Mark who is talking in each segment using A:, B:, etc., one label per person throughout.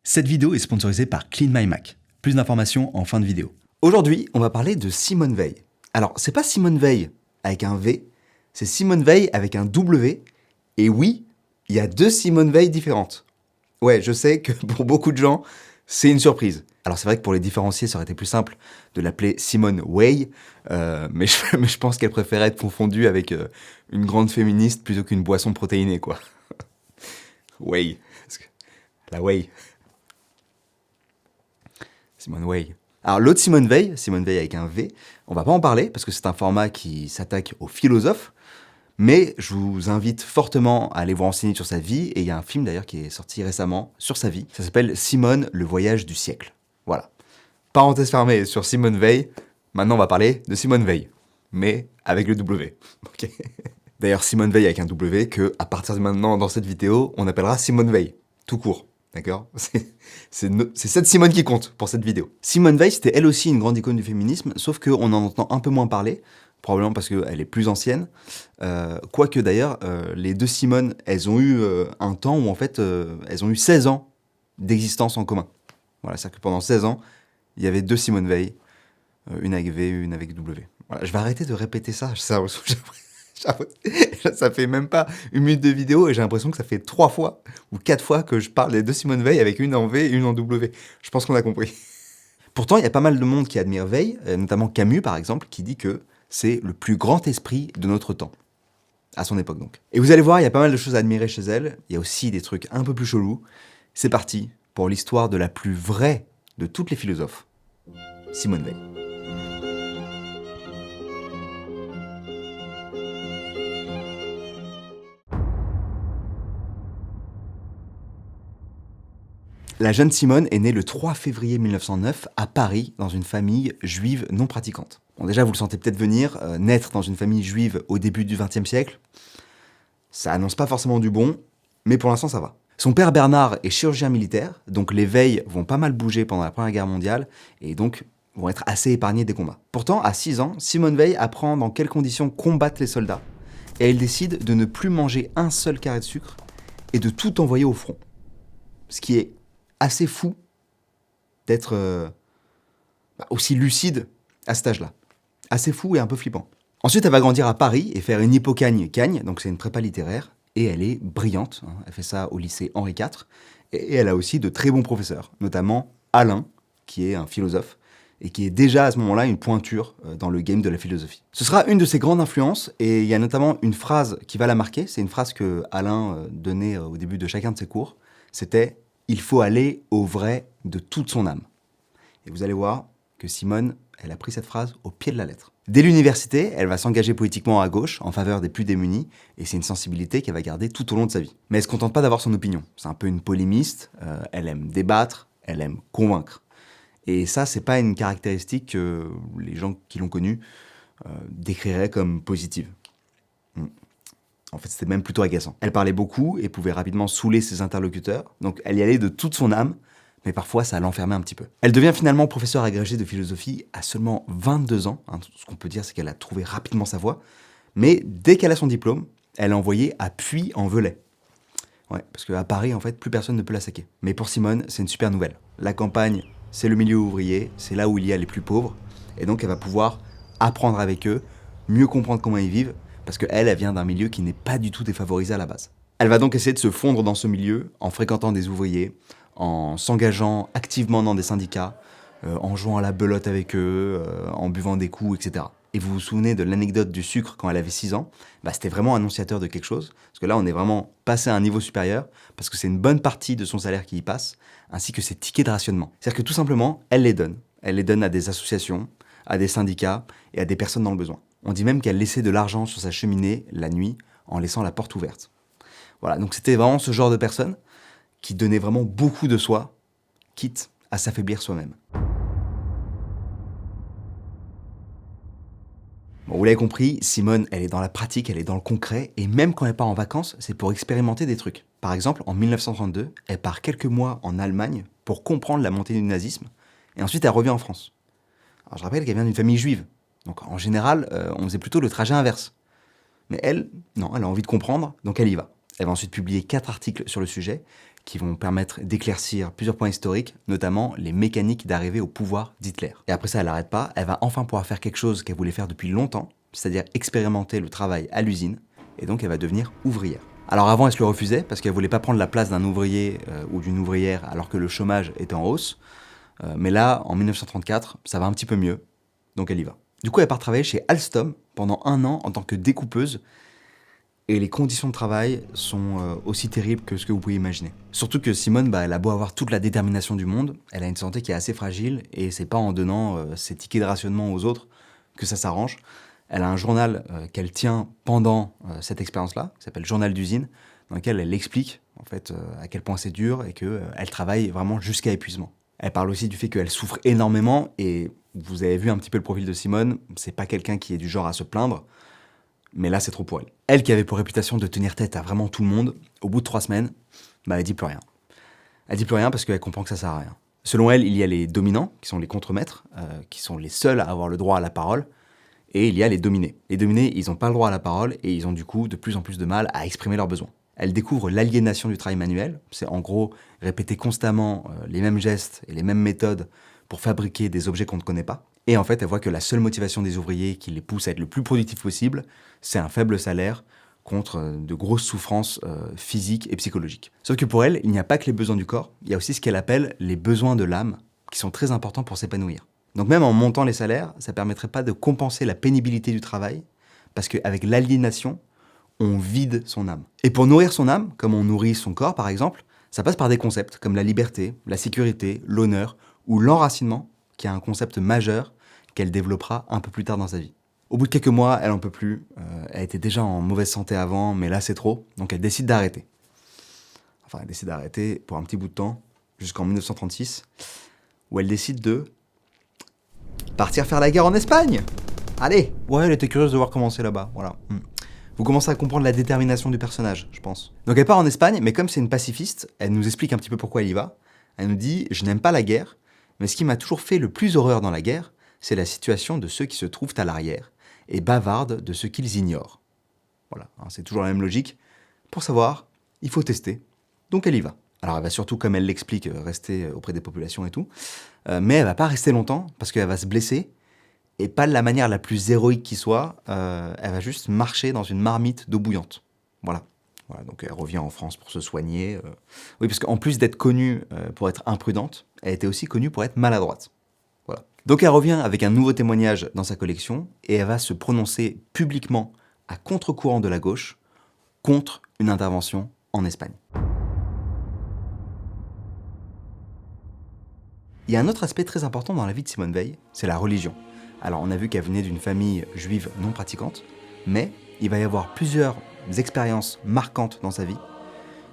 A: Cette vidéo est sponsorisée par Clean My Mac. Plus d'informations en fin de vidéo.
B: Aujourd'hui, on va parler de Simone Veil. Alors, c'est pas Simone Veil avec un V, c'est Simone Veil avec un W. Et oui, il y a deux Simone Veil différentes. Ouais, je sais que pour beaucoup de gens, c'est une surprise. Alors c'est vrai que pour les différencier, ça aurait été plus simple de l'appeler Simone Weil, mais je pense qu'elle préférait être confondue avec une grande féministe plutôt qu'une boisson protéinée, quoi. Whey. La Whey. Simone Weil. Alors l'autre Simone Veil avec un V, on va pas en parler parce que c'est un format qui s'attaque aux philosophes, mais je vous invite fortement à aller vous renseigner sur sa vie, et il y a un film d'ailleurs qui est sorti récemment sur sa vie, ça s'appelle Simone, le voyage du siècle. Voilà. Parenthèse fermée sur Simone Veil, maintenant on va parler de Simone Veil, mais avec le W. Okay. D'ailleurs Simone Veil avec un W que, à partir de maintenant dans cette vidéo, on appellera Simone Veil, tout court. D'accord ? C'est cette Simone qui compte pour cette vidéo. Simone Veil, c'était elle aussi une grande icône du féminisme, sauf qu'on en entend un peu moins parler, probablement parce qu'elle est plus ancienne. Quoique d'ailleurs, les deux Simone, elles ont eu un temps où en fait, elles ont eu 16 ans d'existence en commun. Voilà, c'est-à-dire que pendant 16 ans, il y avait deux Simone Veil, une avec V, une avec W. Voilà, je vais arrêter de répéter ça, ça fait même pas une minute de vidéo et j'ai l'impression que ça fait 3 fois ou 4 fois que je parle des deux Simone Veil avec une en V et une en W. Je pense qu'on a compris. Pourtant, il y a pas mal de monde qui admire Veil, notamment Camus par exemple, qui dit que c'est le plus grand esprit de notre temps. À son époque donc. Et vous allez voir, il y a pas mal de choses à admirer chez elle. Il y a aussi des trucs un peu plus chelous. C'est parti pour l'histoire de la plus vraie de toutes les philosophes, Simone Veil. La jeune Simone est née le 3 février 1909 à Paris, dans une famille juive non pratiquante. Bon, déjà, vous le sentez peut-être venir, naître dans une famille juive au début du XXe siècle, ça annonce pas forcément du bon, mais pour l'instant ça va. Son père Bernard est chirurgien militaire, donc les Veil vont pas mal bouger pendant la Première Guerre mondiale, et donc vont être assez épargnés des combats. Pourtant, à 6 ans, Simone Veil apprend dans quelles conditions combattent les soldats, et elle décide de ne plus manger un seul carré de sucre, et de tout envoyer au front. Ce qui est assez fou d'être aussi lucide à cet âge-là. Assez fou et un peu flippant. Ensuite, elle va grandir à Paris et faire une Hippocagne-Cagne, donc c'est une prépa littéraire, et elle est brillante. Elle fait ça au lycée Henri IV, et elle a aussi de très bons professeurs, notamment Alain, qui est un philosophe, et qui est déjà à ce moment-là une pointure dans le game de la philosophie. Ce sera une de ses grandes influences, et il y a notamment une phrase qui va la marquer, c'est une phrase que Alain donnait au début de chacun de ses cours, c'était « Il faut aller au vrai de toute son âme ». Et vous allez voir que Simone, elle a pris cette phrase au pied de la lettre. Dès l'université, elle va s'engager politiquement à gauche, en faveur des plus démunis, et c'est une sensibilité qu'elle va garder tout au long de sa vie. Mais elle se contente pas d'avoir son opinion. C'est un peu une polémiste, elle aime débattre, elle aime convaincre. Et ça, c'est pas une caractéristique que les gens qui l'ont connue décriraient comme positive. En fait, c'était même plutôt agaçant. Elle parlait beaucoup et pouvait rapidement saouler ses interlocuteurs, donc elle y allait de toute son âme, mais parfois ça l'enfermait un petit peu. Elle devient finalement professeure agrégée de philosophie à seulement 22 ans. Ce qu'on peut dire, c'est qu'elle a trouvé rapidement sa voie, mais dès qu'elle a son diplôme, elle est envoyée à Puy-en-Velay. Ouais, parce qu'à Paris, en fait, plus personne ne peut la saquer. Mais pour Simone, c'est une super nouvelle. La campagne, c'est le milieu ouvrier, c'est là où il y a les plus pauvres, et donc elle va pouvoir apprendre avec eux, mieux comprendre comment ils vivent, parce qu'elle vient d'un milieu qui n'est pas du tout défavorisé à la base. Elle va donc essayer de se fondre dans ce milieu en fréquentant des ouvriers, en s'engageant activement dans des syndicats, en jouant à la belote avec eux, en buvant des coups, etc. Et vous vous souvenez de l'anecdote du sucre quand elle avait 6 ans ? C'était vraiment annonciateur de quelque chose, parce que là on est vraiment passé à un niveau supérieur, parce que c'est une bonne partie de son salaire qui y passe, ainsi que ses tickets de rationnement. C'est-à-dire que tout simplement, elle les donne. Elle les donne à des associations, à des syndicats et à des personnes dans le besoin. On dit même qu'elle laissait de l'argent sur sa cheminée la nuit en laissant la porte ouverte. Voilà, donc c'était vraiment ce genre de personne qui donnait vraiment beaucoup de soi, quitte à s'affaiblir soi-même. Bon, vous l'avez compris, Simone, elle est dans la pratique, elle est dans le concret, et même quand elle part en vacances, c'est pour expérimenter des trucs. Par exemple, en 1932, elle part quelques mois en Allemagne pour comprendre la montée du nazisme, et ensuite elle revient en France. Alors je rappelle qu'elle vient d'une famille juive, donc en général, on faisait plutôt le trajet inverse. Mais elle, non, elle a envie de comprendre, donc elle y va. Elle va ensuite publier 4 articles sur le sujet qui vont permettre d'éclaircir plusieurs points historiques, notamment les mécaniques d'arrivée au pouvoir d'Hitler. Et après ça, elle n'arrête pas, elle va enfin pouvoir faire quelque chose qu'elle voulait faire depuis longtemps, c'est-à-dire expérimenter le travail à l'usine, et donc elle va devenir ouvrière. Alors avant, elle se le refusait, parce qu'elle voulait pas prendre la place d'un ouvrier ou d'une ouvrière alors que le chômage était en hausse. Mais là, en 1934, ça va un petit peu mieux, donc elle y va. Du coup, elle part travailler chez Alstom pendant 1 an en tant que découpeuse, et les conditions de travail sont aussi terribles que ce que vous pouvez imaginer. Surtout que Simone, elle a beau avoir toute la détermination du monde, elle a une santé qui est assez fragile, et c'est pas en donnant ses tickets de rationnement aux autres que ça s'arrange. Elle a un journal qu'elle tient pendant cette expérience-là, qui s'appelle Journal d'usine, dans lequel elle explique en fait à quel point c'est dur et qu'elle travaille vraiment jusqu'à épuisement. Elle parle aussi du fait qu'elle souffre énormément, et vous avez vu un petit peu le profil de Simone, c'est pas quelqu'un qui est du genre à se plaindre, mais là c'est trop pour elle. Elle qui avait pour réputation de tenir tête à vraiment tout le monde, au bout de 3 semaines, elle dit plus rien. Elle dit plus rien parce qu'elle comprend que ça sert à rien. Selon elle, il y a les dominants, qui sont les contremaîtres, qui sont les seuls à avoir le droit à la parole, et il y a les dominés. Les dominés, ils n'ont pas le droit à la parole, et ils ont du coup de plus en plus de mal à exprimer leurs besoins. Elle découvre l'aliénation du travail manuel, c'est en gros répéter constamment les mêmes gestes et les mêmes méthodes pour fabriquer des objets qu'on ne connaît pas. Et en fait, elle voit que la seule motivation des ouvriers qui les pousse à être le plus productif possible, c'est un faible salaire contre de grosses souffrances physiques et psychologiques. Sauf que pour elle, il n'y a pas que les besoins du corps, il y a aussi ce qu'elle appelle les besoins de l'âme, qui sont très importants pour s'épanouir. Donc même en montant les salaires, ça ne permettrait pas de compenser la pénibilité du travail, parce qu'avec l'aliénation, on vide son âme. Et pour nourrir son âme, comme on nourrit son corps par exemple, ça passe par des concepts comme la liberté, la sécurité, l'honneur ou l'enracinement, qui est un concept majeur qu'elle développera un peu plus tard dans sa vie. Au bout de quelques mois, elle en peut plus. Elle était déjà en mauvaise santé avant, mais là c'est trop, donc elle décide d'arrêter. Enfin, elle décide d'arrêter pour un petit bout de temps, jusqu'en 1936, où elle décide de partir faire la guerre en Espagne. Allez. Ouais, elle était curieuse de voir comment c'est là-bas, voilà. Vous commencez à comprendre la détermination du personnage, je pense. Donc elle part en Espagne, mais comme c'est une pacifiste, elle nous explique un petit peu pourquoi elle y va. Elle nous dit « Je n'aime pas la guerre, mais ce qui m'a toujours fait le plus horreur dans la guerre, c'est la situation de ceux qui se trouvent à l'arrière et bavardent de ce qu'ils ignorent. » Voilà, c'est toujours la même logique. Pour savoir, il faut tester. Donc elle y va. Alors elle va surtout, comme elle l'explique, rester auprès des populations et tout. Mais elle va pas rester longtemps, parce qu'elle va se blesser. Et pas de la manière la plus héroïque qui soit, elle va juste marcher dans une marmite d'eau bouillante. Voilà, donc elle revient en France pour se soigner. Oui, parce qu'en plus d'être connue pour être imprudente, elle était aussi connue pour être maladroite. Voilà. Donc elle revient avec un nouveau témoignage dans sa collection, et elle va se prononcer publiquement à contre-courant de la gauche, contre une intervention en Espagne. Il y a un autre aspect très important dans la vie de Simone Veil, c'est la religion. Alors on a vu qu'elle venait d'une famille juive non pratiquante, mais il va y avoir plusieurs expériences marquantes dans sa vie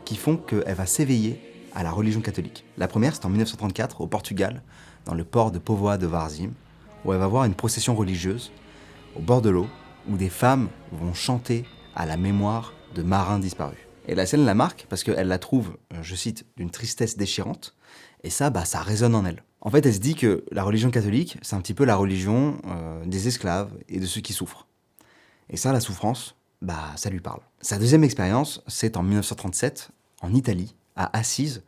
B: qui font qu'elle va s'éveiller à la religion catholique. La première, c'est en 1934 au Portugal, dans le port de Póvoa de Varzim, où elle va voir une procession religieuse au bord de l'eau, où des femmes vont chanter à la mémoire de marins disparus. Et la scène la marque parce qu'elle la trouve, je cite, d'une tristesse déchirante, et ça résonne en elle. En fait, elle se dit que la religion catholique, c'est un petit peu la religion des esclaves et de ceux qui souffrent. Et ça, la souffrance, ça lui parle. Sa deuxième expérience, c'est en 1937, en Italie, à Assise,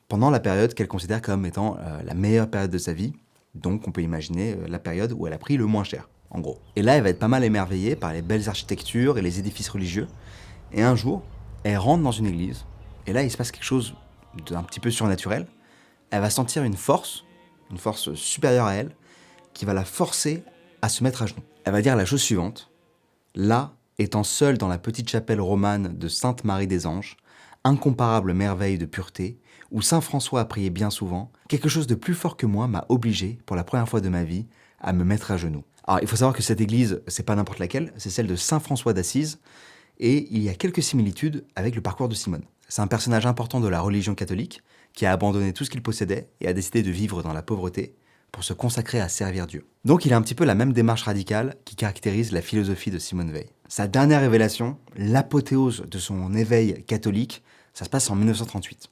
B: pendant la période qu'elle considère comme étant la meilleure période de sa vie. Donc, on peut imaginer la période où elle a pris le moins cher, en gros. Et là, elle va être pas mal émerveillée par les belles architectures et les édifices religieux. Et un jour, elle rentre dans une église, et là, il se passe quelque chose d'un petit peu surnaturel. Elle va sentir une force supérieure à elle, qui va la forcer à se mettre à genoux. Elle va dire la chose suivante. Là, étant seule dans la petite chapelle romane de Sainte Marie des Anges, incomparable merveille de pureté, où Saint François a prié bien souvent, quelque chose de plus fort que moi m'a obligé, pour la première fois de ma vie, à me mettre à genoux. Alors, il faut savoir que cette église, c'est pas n'importe laquelle, c'est celle de Saint François d'Assise, et il y a quelques similitudes avec le parcours de Simone. C'est un personnage important de la religion catholique, qui a abandonné tout ce qu'il possédait et a décidé de vivre dans la pauvreté pour se consacrer à servir Dieu. Donc il a un petit peu la même démarche radicale qui caractérise la philosophie de Simone Veil. Sa dernière révélation, l'apothéose de son éveil catholique, ça se passe en 1938.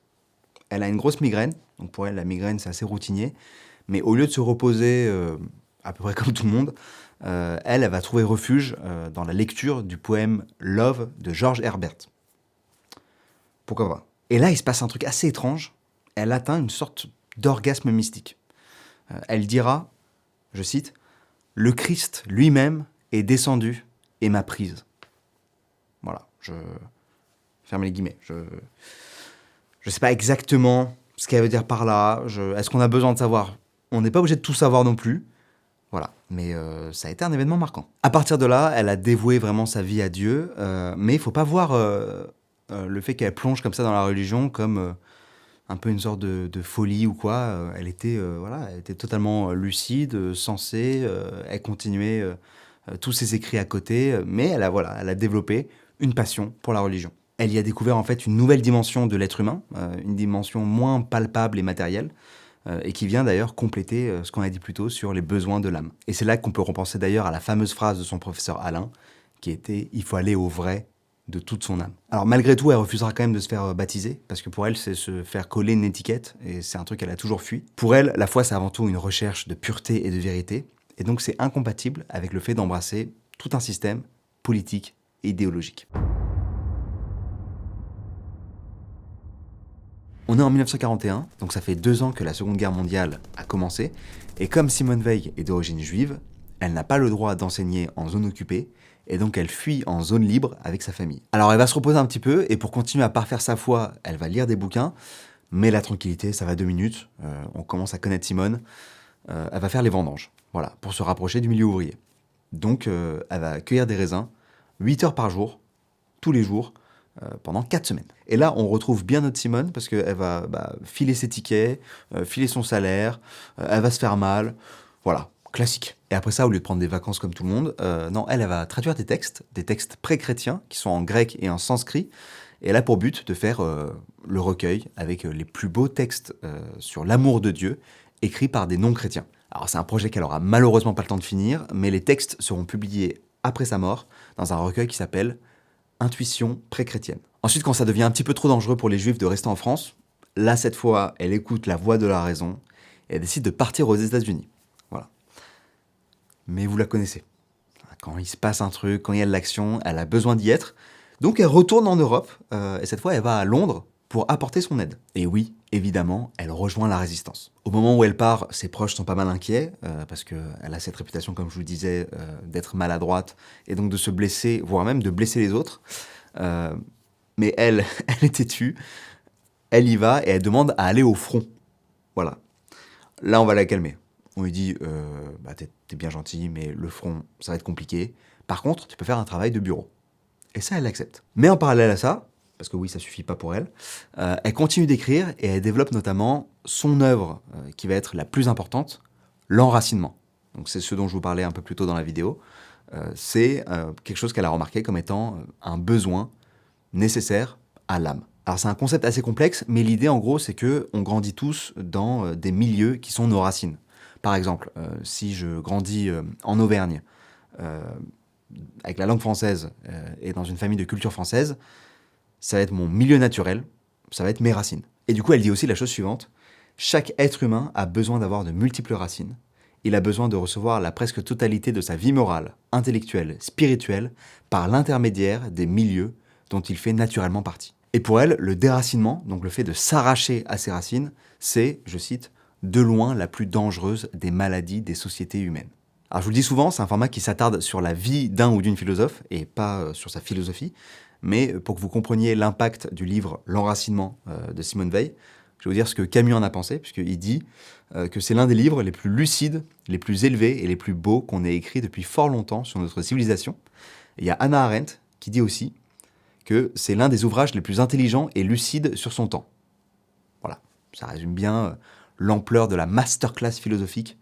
B: Elle a une grosse migraine, donc pour elle la migraine c'est assez routinier, mais au lieu de se reposer à peu près comme tout le monde, elle va trouver refuge dans la lecture du poème Love de George Herbert. Pourquoi pas? Et là, il se passe un truc assez étrange. Elle atteint une sorte d'orgasme mystique. Elle dira, je cite, « Le Christ lui-même est descendu et m'a prise. » Voilà, je ferme les guillemets. Je sais pas exactement ce qu'elle veut dire par là. Est-ce qu'on a besoin de savoir? On n'est pas obligé de tout savoir non plus. Voilà, mais ça a été un événement marquant. À partir de là, elle a dévoué vraiment sa vie à Dieu, mais il faut pas voir le fait qu'elle plonge comme ça dans la religion comme un peu une sorte de folie ou quoi. Elle était totalement lucide, sensée, elle continuait tous ses écrits à côté, mais elle a développé une passion pour la religion. Elle y a découvert en fait une nouvelle dimension de l'être humain, une dimension moins palpable et matérielle, et qui vient d'ailleurs compléter ce qu'on a dit plus tôt sur les besoins de l'âme. Et c'est là qu'on peut repenser d'ailleurs à la fameuse phrase de son professeur Alain, qui était « il faut aller au vrai de toute son âme ». Alors malgré tout, elle refusera quand même de se faire baptiser, parce que pour elle, c'est se faire coller une étiquette, et c'est un truc qu'elle a toujours fui. Pour elle, la foi, c'est avant tout une recherche de pureté et de vérité, et donc c'est incompatible avec le fait d'embrasser tout un système politique et idéologique. On est en 1941, donc ça fait 2 ans que la Seconde Guerre mondiale a commencé, et comme Simone Veil est d'origine juive, elle n'a pas le droit d'enseigner en zone occupée, et donc elle fuit en zone libre avec sa famille. Alors elle va se reposer un petit peu, et pour continuer à parfaire sa foi, elle va lire des bouquins, mais la tranquillité, ça va 2 minutes, on commence à connaître Simone, elle va faire les vendanges, voilà, pour se rapprocher du milieu ouvrier. Donc elle va cueillir des raisins, 8 heures par jour, tous les jours, pendant 4 semaines. Et là, on retrouve bien notre Simone, parce qu'elle va filer ses tickets, filer son salaire, elle va se faire mal, voilà, classique. Et après ça, au lieu de prendre des vacances comme tout le monde, non, elle va traduire des textes pré-chrétiens, qui sont en grec et en sanskrit, et elle a pour but de faire le recueil avec les plus beaux textes sur l'amour de Dieu, écrits par des non-chrétiens. Alors c'est un projet qu'elle aura malheureusement pas le temps de finir, mais les textes seront publiés après sa mort, dans un recueil qui s'appelle Intuition pré-chrétienne. Ensuite, quand ça devient un petit peu trop dangereux pour les juifs de rester en France, là, cette fois, elle écoute la voix de la raison et elle décide de partir aux États-Unis. Voilà. Mais vous la connaissez. Quand il se passe un truc, quand il y a de l'action, elle a besoin d'y être. Donc elle retourne en Europe et cette fois, elle va à Londres pour apporter son aide. Et oui, évidemment, elle rejoint la résistance. Au moment où elle part, ses proches sont pas mal inquiets, parce qu'elle a cette réputation, comme je vous le disais, d'être maladroite, et donc de se blesser, voire même de blesser les autres. Mais elle, elle est têtue, elle y va, et elle demande à aller au front. Voilà. Là, on va la calmer. On lui dit, t'es bien gentil, mais le front, ça va être compliqué. Par contre, tu peux faire un travail de bureau. Et ça, elle l'accepte. Mais en parallèle à ça, parce que oui, ça suffit pas pour elle, elle continue d'écrire et elle développe notamment son œuvre qui va être la plus importante, l'enracinement. Donc c'est ce dont je vous parlais un peu plus tôt dans la vidéo. C'est quelque chose qu'elle a remarqué comme étant un besoin nécessaire à l'âme. Alors c'est un concept assez complexe, mais l'idée en gros c'est que on grandit tous dans des milieux qui sont nos racines. Par exemple, si je grandis en Auvergne, avec la langue française et dans une famille de culture française, ça va être mon milieu naturel, ça va être mes racines. Et du coup, elle dit aussi la chose suivante, chaque être humain a besoin d'avoir de multiples racines. Il a besoin de recevoir la presque totalité de sa vie morale, intellectuelle, spirituelle, par l'intermédiaire des milieux dont il fait naturellement partie. Et pour elle, le déracinement, donc le fait de s'arracher à ses racines, c'est, je cite, de loin la plus dangereuse des maladies des sociétés humaines. Alors je vous le dis souvent, c'est un format qui s'attarde sur la vie d'un ou d'une philosophe et pas sur sa philosophie, mais pour que vous compreniez l'impact du livre L'Enracinement de Simone Veil, je vais vous dire ce que Camus en a pensé, puisqu'il dit que c'est l'un des livres les plus lucides, les plus élevés et les plus beaux qu'on ait écrit depuis fort longtemps sur notre civilisation. Et il y a Hannah Arendt qui dit aussi que c'est l'un des ouvrages les plus intelligents et lucides sur son temps. Voilà, ça résume bien l'ampleur de la masterclass philosophique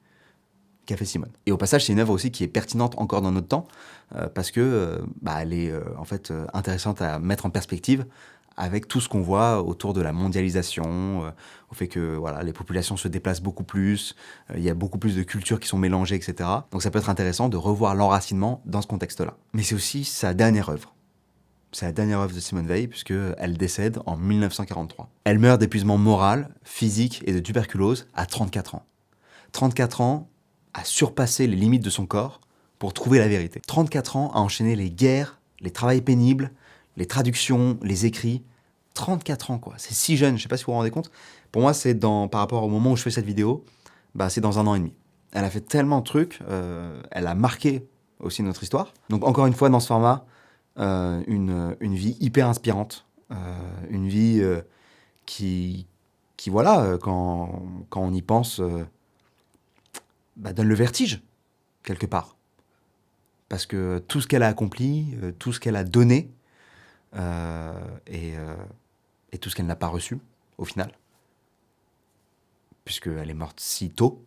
B: qu'a fait Simone. Et au passage, c'est une œuvre aussi qui est pertinente encore dans notre temps, parce que elle est en fait intéressante à mettre en perspective avec tout ce qu'on voit autour de la mondialisation, au fait que voilà, les populations se déplacent beaucoup plus, il y a beaucoup plus de cultures qui sont mélangées, etc. Donc ça peut être intéressant de revoir l'enracinement dans ce contexte-là. Mais c'est aussi sa dernière œuvre. C'est la dernière œuvre de Simone Veil, puisqu'elle décède en 1943. Elle meurt d'épuisement moral, physique et de tuberculose à 34 ans. 34 ans à surpasser les limites de son corps pour trouver la vérité. 34 ans à enchaîner les guerres, les travails pénibles, les traductions, les écrits. 34 ans, quoi. C'est si jeune, je sais pas si vous vous rendez compte. Pour moi, c'est par rapport au moment où je fais cette vidéo, c'est dans 1 an et demi. Elle a fait tellement de trucs, elle a marqué aussi notre histoire. Donc encore une fois, dans ce format, une vie hyper inspirante. Une vie qui voilà, quand on y pense, donne le vertige, quelque part. Parce que tout ce qu'elle a accompli, tout ce qu'elle a donné, et tout ce qu'elle n'a pas reçu, au final, puisqu'elle est morte si tôt.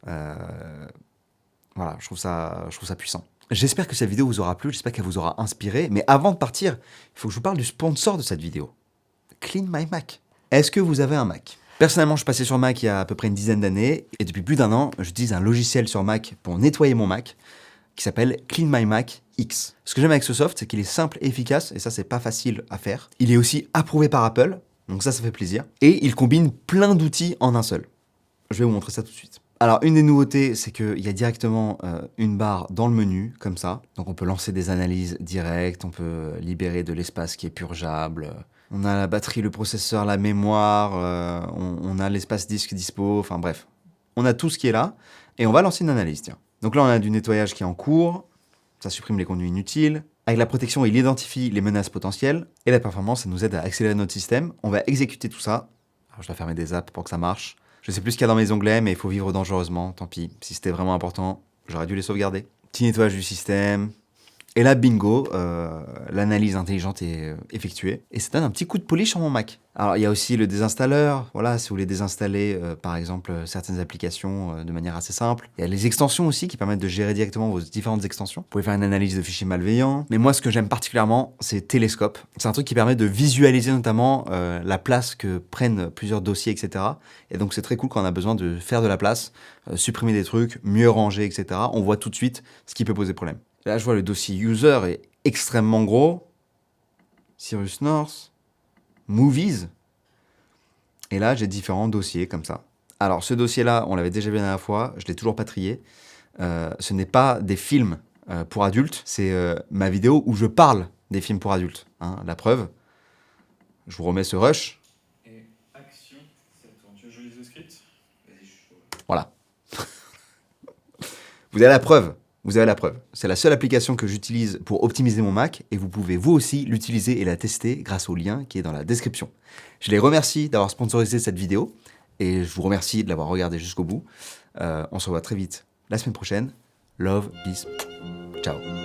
B: Voilà, je trouve ça puissant. J'espère que cette vidéo vous aura plu, j'espère qu'elle vous aura inspiré, mais avant de partir, il faut que je vous parle du sponsor de cette vidéo. Clean My Mac. Est-ce que vous avez un Mac ? Personnellement, je suis passé sur Mac il y a à peu près une dizaine d'années, et depuis plus d'1 an, j'utilise un logiciel sur Mac pour nettoyer mon Mac, qui s'appelle Clean My Mac X. Ce que j'aime avec ce soft, c'est qu'il est simple et efficace, et ça, c'est pas facile à faire. Il est aussi approuvé par Apple, donc ça fait plaisir. Et il combine plein d'outils en un seul. Je vais vous montrer ça tout de suite. Alors, une des nouveautés, c'est qu'il y a directement une barre dans le menu, comme ça. Donc, on peut lancer des analyses directes, on peut libérer de l'espace qui est purgeable. On a la batterie, le processeur, la mémoire, on a l'espace disque dispo, enfin bref. On a tout ce qui est là, et on va lancer une analyse, tiens. Donc là, on a du nettoyage qui est en cours, ça supprime les contenus inutiles. Avec la protection, il identifie les menaces potentielles, et la performance, ça nous aide à accélérer notre système. On va exécuter tout ça. Alors, je dois fermer des apps pour que ça marche. Je sais plus ce qu'il y a dans mes onglets, mais il faut vivre dangereusement, tant pis. Si c'était vraiment important, j'aurais dû les sauvegarder. Petit nettoyage du système. Et là, bingo, l'analyse intelligente est effectuée. Et ça donne un petit coup de polish sur mon Mac. Alors, il y a aussi le désinstalleur. Voilà, si vous voulez désinstaller, par exemple, certaines applications de manière assez simple. Il y a les extensions aussi qui permettent de gérer directement vos différentes extensions. Vous pouvez faire une analyse de fichiers malveillants. Mais moi, ce que j'aime particulièrement, c'est Télescope. C'est un truc qui permet de visualiser notamment la place que prennent plusieurs dossiers, etc. Et donc, c'est très cool quand on a besoin de faire de la place, supprimer des trucs, mieux ranger, etc. On voit tout de suite ce qui peut poser problème. Là, je vois le dossier user est extrêmement gros. Cyrus North, Movies. Et là, j'ai différents dossiers comme ça. Alors, ce dossier-là, on l'avait déjà vu la dernière fois, je l'ai toujours pas trié. Ce n'est pas des films pour adultes, c'est ma vidéo où je parle des films pour adultes. Hein, la preuve, je vous remets ce rush.
C: Et action, ça tourne. Tu veux jouer le script ? Vas-y, je suis chaud.
B: Voilà. Vous avez la preuve. Vous avez la preuve. C'est la seule application que j'utilise pour optimiser mon Mac et vous pouvez vous aussi l'utiliser et la tester grâce au lien qui est dans la description. Je les remercie d'avoir sponsorisé cette vidéo et je vous remercie de l'avoir regardé jusqu'au bout. On se revoit très vite la semaine prochaine. Love, peace, ciao.